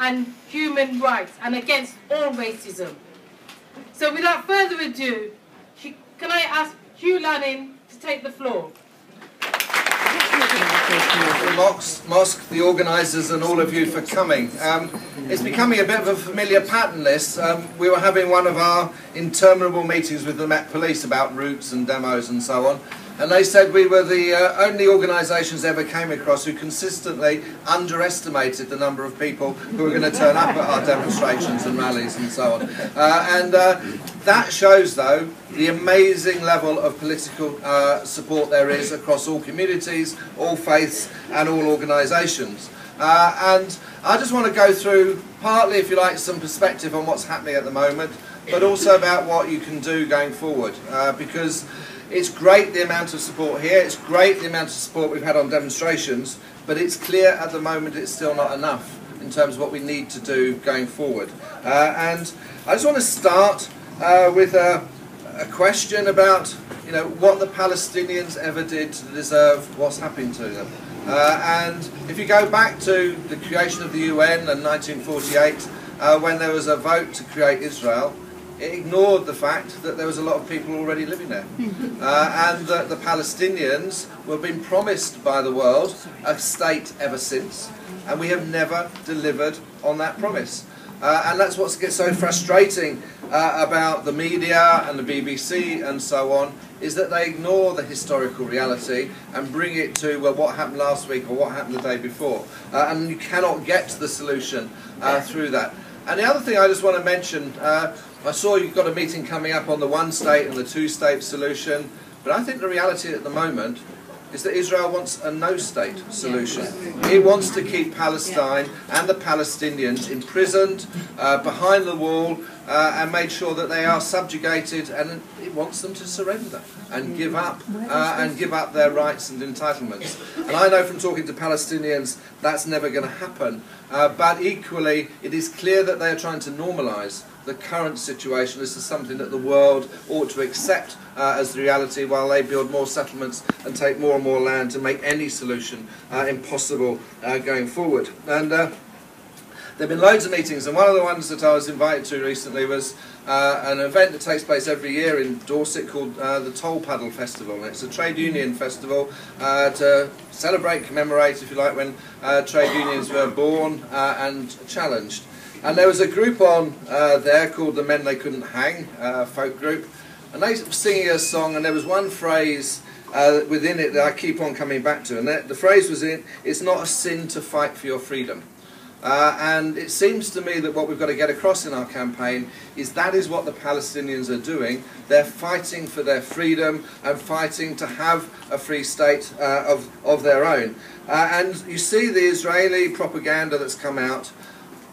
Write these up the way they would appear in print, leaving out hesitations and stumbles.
and human rights and against all racism. So without further ado, can I ask Hugh Lanning to take the floor? Mosque, the organisers and all of you for coming. It's becoming a bit of a familiar pattern, this. We were having one of our interminable meetings with the Met Police about routes and demos and so on, and they said we were the only organisations ever came across who consistently underestimated the number of people who were going to turn up at our demonstrations and rallies and so on. That shows, though, the amazing level of political support there is across all communities, all faiths and all organisations. And I just want to go through, partly, if you like, some perspective on what's happening at the moment, but also about what you can do going forward. Because it's great the amount of support here, it's great the amount of support we've had on demonstrations, but it's clear at the moment it's still not enough in terms of what we need to do going forward. And I just want to start with a question about, you know, what the Palestinians ever did to deserve what's happening to them. And if you go back to the creation of the UN in 1948, when there was a vote to create Israel, it ignored the fact that there was a lot of people already living there, and that the Palestinians were being promised by the world a state ever since, and we have never delivered on that promise. And that's what gets so frustrating about the media and the BBC and so on, is that they ignore the historical reality and bring it to, well, what happened last week or what happened the day before. And you cannot get to the solution through that. And the other thing I just want to mention, I saw you've got a meeting coming up on the one-state and the two-state solution, but I think the reality at the moment is that Israel wants a no-state solution. It wants to keep Palestine and the Palestinians imprisoned behind the wall and make sure that they are subjugated, and it wants them to surrender and give up their rights and entitlements. And I know from talking to Palestinians that's never going to happen, but equally it is clear that they are trying to normalise the current situation. This is something that the world ought to accept as the reality, while they build more settlements and take more and more land to make any solution impossible going forward. And there have been loads of meetings, and one of the ones that I was invited to recently was an event that takes place every year in Dorset called the Toll Paddle Festival. And it's a trade union festival to celebrate, commemorate, if you like, when trade unions were born and challenged. And there was a group on there called the Men They Couldn't Hang, folk group, and they were singing a song, and there was one phrase within it that I keep on coming back to, and the phrase was it's not a sin to fight for your freedom. And it seems to me that what we've got to get across in our campaign is that is what the Palestinians are doing. They're fighting for their freedom and fighting to have a free state of their own. And you see the Israeli propaganda that's come out.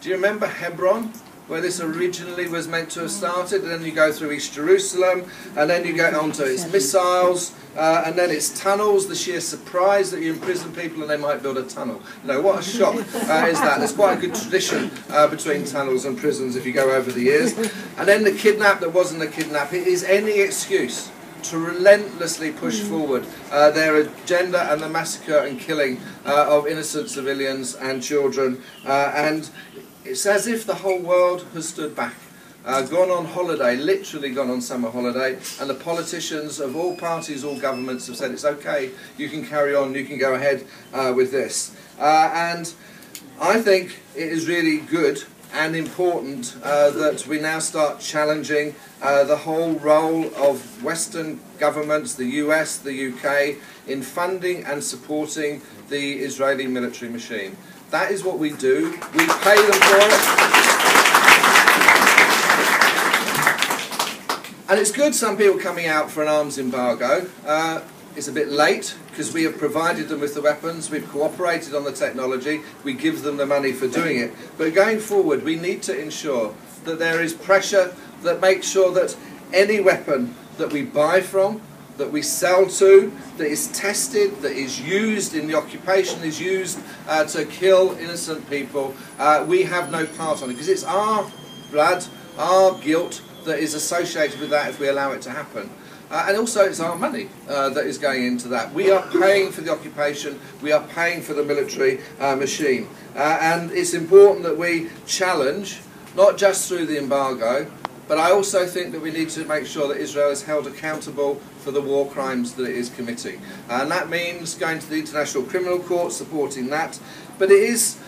Do you remember Hebron, where this originally was meant to have started? And then you go through East Jerusalem, and then you get onto its missiles, and then its tunnels, the sheer surprise that you imprison people and they might build a tunnel. You know, what a shock is that. There's quite a good tradition between tunnels and prisons if you go over the years. And then the kidnap that wasn't a kidnap. It is any excuse to relentlessly push forward their agenda and the massacre and killing of innocent civilians and children. And it's as if the whole world has stood back, gone on holiday, literally gone on summer holiday, and the politicians of all parties, all governments have said it's okay, you can carry on, you can go ahead with this. And I think it is really good and important that we now start challenging the whole role of Western governments, the US, the UK, in funding and supporting the Israeli military machine. That is what we do. We pay them for it. And it's good some people coming out for an arms embargo. It's a bit late because we have provided them with the weapons, we've cooperated on the technology, we give them the money for doing it. But going forward, we need to ensure that there is pressure that makes sure that any weapon that we buy from, that we sell to, that is tested, that is used in the occupation, is used to kill innocent people, we have no part on it, because it's our blood, our guilt that is associated with that if we allow it to happen. And also it's our money that is going into that. We are paying for the occupation, we are paying for the military machine. And it's important that we challenge, not just through the embargo, but I also think that we need to make sure that Israel is held accountable for the war crimes that it is committing. And that means going to the International Criminal Court, supporting that. But it is,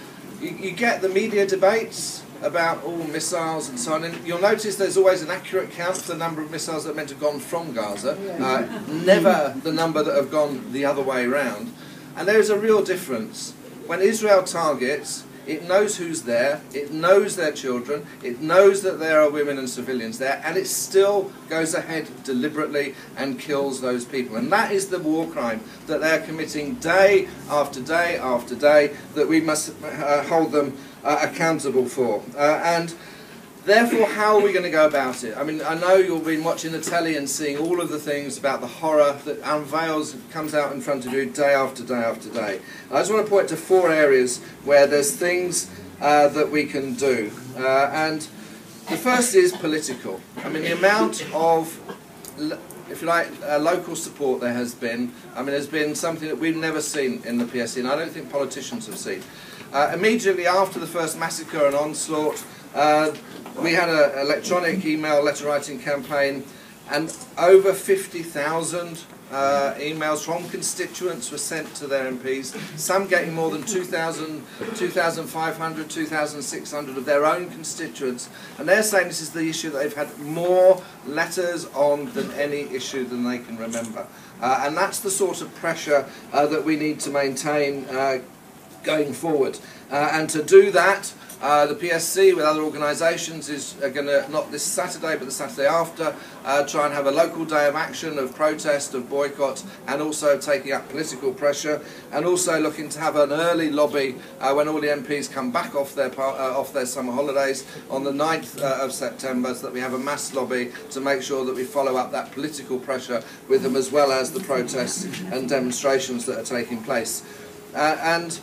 you get the media debates about all missiles and so on, and you'll notice there's always an accurate count for the number of missiles that are meant to have gone from Gaza, never the number that have gone the other way around. And there is a real difference. When Israel targets, it knows who's there, it knows their children, it knows that there are women and civilians there, and it still goes ahead deliberately and kills those people. And that is the war crime that they are committing day after day after day, that we must hold them accountable for. And therefore, how are we going to go about it? I mean, I know you've been watching the telly and seeing all of the things about the horror that unveils, comes out in front of you day after day after day. I just want to point to 4 areas where there's things that we can do. And the first is political. I mean, the amount of, if you like, local support there has been, I mean, has been something that we've never seen in the PSC, and I don't think politicians have seen. Immediately after the first massacre and onslaught, we had an electronic email letter writing campaign, and over 50,000 emails from constituents were sent to their MPs, some getting more than 2,000, 2,500, 2,600 of their own constituents, and they're saying this is the issue that they've had more letters on than any issue than they can remember. And that's the sort of pressure that we need to maintain going forward. And to do that, the PSC with other organisations is going to, not this Saturday but the Saturday after, try and have a local day of action, of protest, of boycott, and also taking up political pressure, and also looking to have an early lobby when all the MPs come back off their summer holidays on the 9th of September, so that we have a mass lobby to make sure that we follow up that political pressure with them, as well as the protests and demonstrations that are taking place. And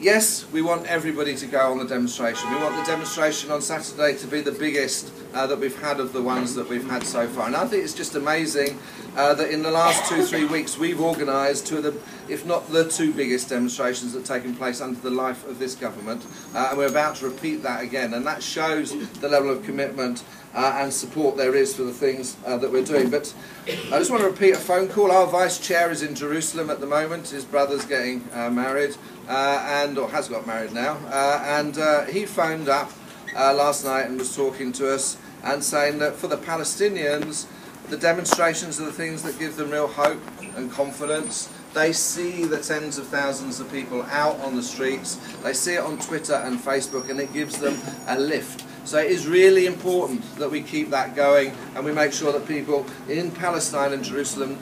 yes, we want everybody to go on the demonstration. We want the demonstration on Saturday to be the biggest that we've had of the ones that we've had so far. And I think it's just amazing that in the last 2-3 weeks we've organised 2 of the, if not the 2 biggest demonstrations that have taken place under the life of this government. And we're about to repeat that again. And that shows the level of commitment and support there is for the things that we're doing. But I just want to repeat a phone call. Our Vice Chair is in Jerusalem at the moment. His brother's getting married, or has got married now. And he phoned up last night and was talking to us and saying that for the Palestinians, the demonstrations are the things that give them real hope and confidence. They see the tens of thousands of people out on the streets. They see it on Twitter and Facebook, and it gives them a lift. So it is really important that we keep that going, and we make sure that people in Palestine and Jerusalem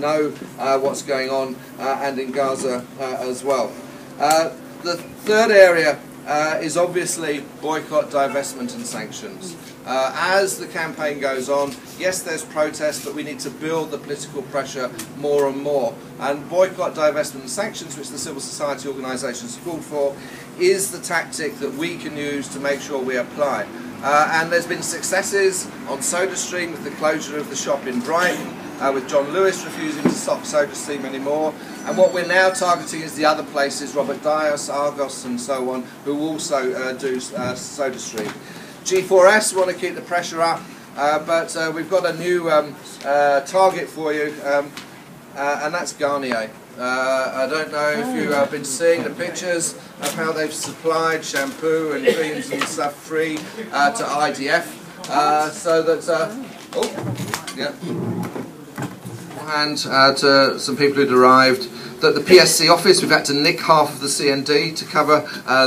know what's going on, and in Gaza as well. The third area is obviously boycott, divestment and sanctions. As the campaign goes on, yes, there's protest, but we need to build the political pressure more and more. And boycott, divestment and sanctions, which the civil society organisations have called for, is the tactic that we can use to make sure we apply. And there's been successes on SodaStream with the closure of the shop in Brighton, with John Lewis refusing to stock SodaStream anymore. And what we're now targeting is the other places, Robert Dias, Argos and so on, who also do SodaStream. G4S want to keep the pressure up, but we've got a new target for you, and that's Garnier. I don't know if you have been seeing the pictures of how they've supplied shampoo and creams and stuff free to IDF, so that, and to some people who'd arrived, that the PSC office, we've had to nick half of the CND to cover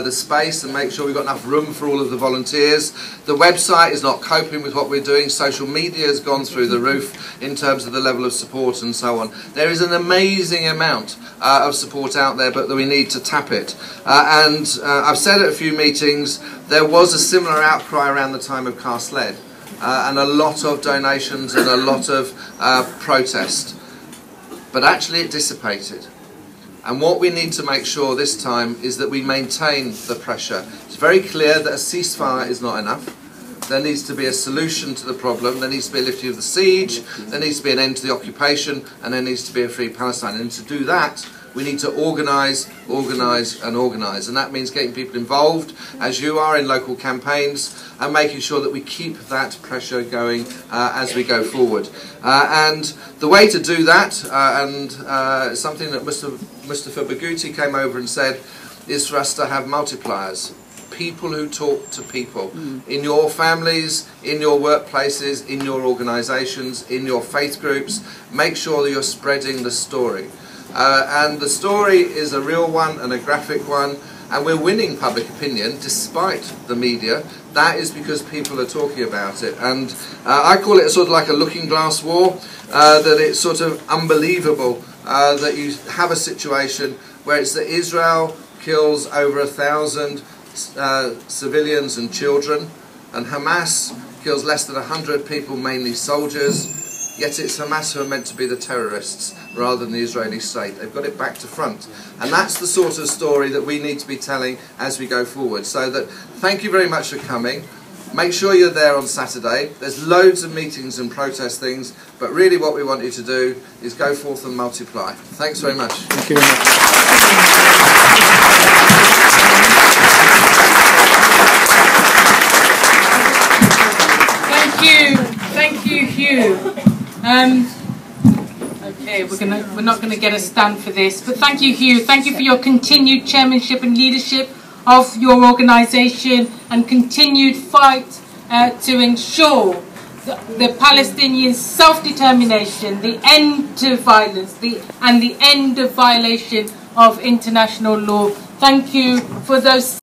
the space and make sure we've got enough room for all of the volunteers. The website is not coping with what we're doing. Social media has gone through the roof in terms of the level of support and so on. There is an amazing amount of support out there, but we need to tap it. And I've said at a few meetings, there was a similar outcry around the time of Cast Lead, and a lot of donations and a lot of protest. But actually it dissipated. And what we need to make sure this time is that we maintain the pressure. It's very clear that a ceasefire is not enough. there needs to be a solution to the problem, there needs to be a lifting of the siege, there needs to be an end to the occupation, and there needs to be a free Palestine. And to do that, we need to organise, organise and organise. And that means getting people involved, as you are, in local campaigns, and making sure that we keep that pressure going as we go forward. And the way to do that, something that Mustafa Baghouti came over and said, is for us to have multipliers. People who talk to people in your families, in your workplaces, in your organisations, in your faith groups. Make sure that you're spreading the story. And the story is a real one and a graphic one, and we're winning public opinion despite the media. That is because people are talking about it. And I call it sort of like a looking glass war, that it's sort of unbelievable that you have a situation where it's that Israel kills over 1,000 civilians and children, and Hamas kills less than 100 people, mainly soldiers, yet it's Hamas who are meant to be the terrorists rather than the Israeli state. They've got it back to front. And that's the sort of story that we need to be telling as we go forward. So that, thank you very much for coming. Make sure you're there on Saturday. There's loads of meetings and protest things, but really what we want you to do is go forth and multiply. Thanks very much. Thank you very much. Thank you, Hugh. Okay, we're not gonna get a stand for this, but thank you, Hugh. Thank you for your continued chairmanship and leadership of your organisation and continued fight to ensure the Palestinian self-determination, the end to violence, and the end of violation of international law. Thank you for those